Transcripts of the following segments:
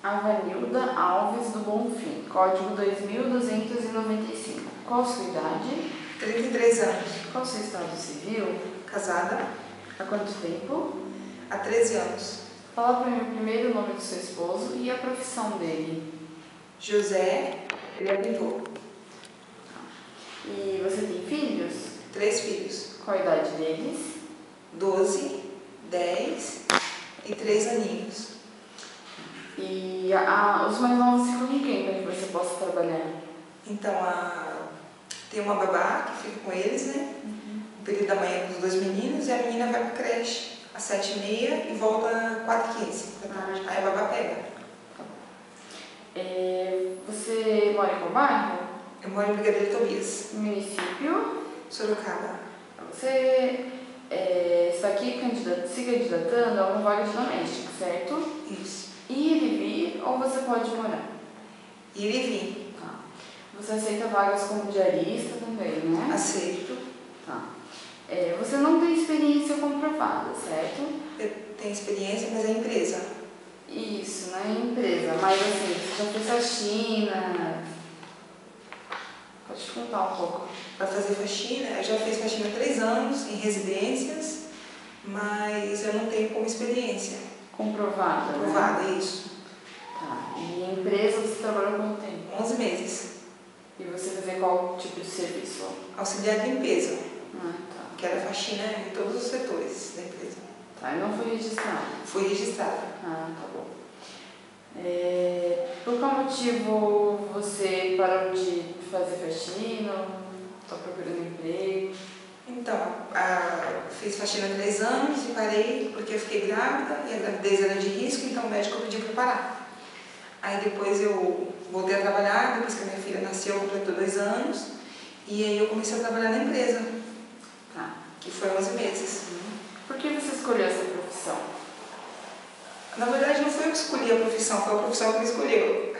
Avanilda Alves do Bonfim, código 2295. Qual a sua idade? 33 anos. Qual o seu estado civil? Casada. Há quanto tempo? Há 13 anos. Fala para mim o primeiro nome do seu esposo e a profissão dele. José, ele é pintor. E você tem filhos? 3 filhos. Qual a idade deles? 12, 10 e 3 aninhos. E os mais novos ficam com quem para que você possa trabalhar? Então, tem uma babá que fica com eles, né? No período da manhã com os 2 meninos, e a menina vai para a creche às 7h30 e volta às 4h15 da tarde. Aí a babá pega. Você mora em qual bairro? Eu moro em Brigadeiro Tobias. Município? Sorocaba. Você está aqui se candidatando a uma vaga de doméstica, certo? Isso. Ir e vir, ou você pode morar? Ir e vir. Tá. Você aceita vagas como diarista também, né? Aceito. Tá. Você não tem experiência comprovada, certo? Eu tenho experiência, mas é empresa. Isso, não é empresa, mas assim, você já fez faxina. Pode te contar um pouco. Para fazer faxina, eu já fiz faxina há 3 anos em residências, mas eu não tenho como experiência. Comprovada, Comprovada, né? isso. Tá. E em empresa você trabalhou quanto tempo? 11 meses. E você fazia qual tipo de serviço? Auxiliar de limpeza, Tá. que era faxina em todos os setores da empresa. Tá, e não foi registrado? Fui registrada. Tá bom. Por qual motivo você parou de fazer faxina? Está procurando emprego? Então, fiz faxina há 3 anos e parei porque eu fiquei grávida e a gravidez era de risco, então o médico pediu para parar. Aí depois eu voltei a trabalhar, depois que a minha filha nasceu, completou 2 anos, e aí eu comecei a trabalhar na empresa, que foi 11 meses. Por que você escolheu essa profissão? Na verdade, não foi eu que escolhi a profissão, foi a profissão que me escolheu.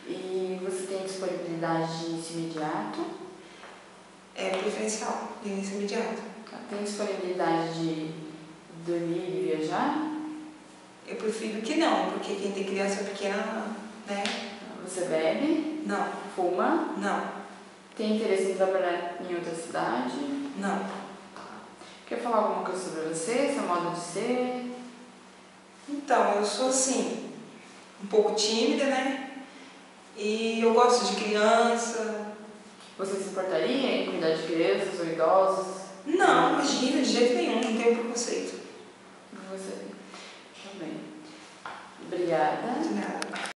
E você tem disponibilidade de início imediato? É preferencial, de início imediato. Tem disponibilidade de dormir e viajar? Eu prefiro que não, porque quem tem criança pequena, né? Você bebe? Não. Fuma? Não. Tem interesse em trabalhar em outra cidade? Não. Quer falar alguma coisa sobre você, seu modo de ser? Então, eu sou assim, um pouco tímida, né? E eu gosto de criança. Você se importaria em cuidar de crianças ou idosos? Não, imagina, de jeito nenhum, não tenho preconceito. Você também. Obrigada.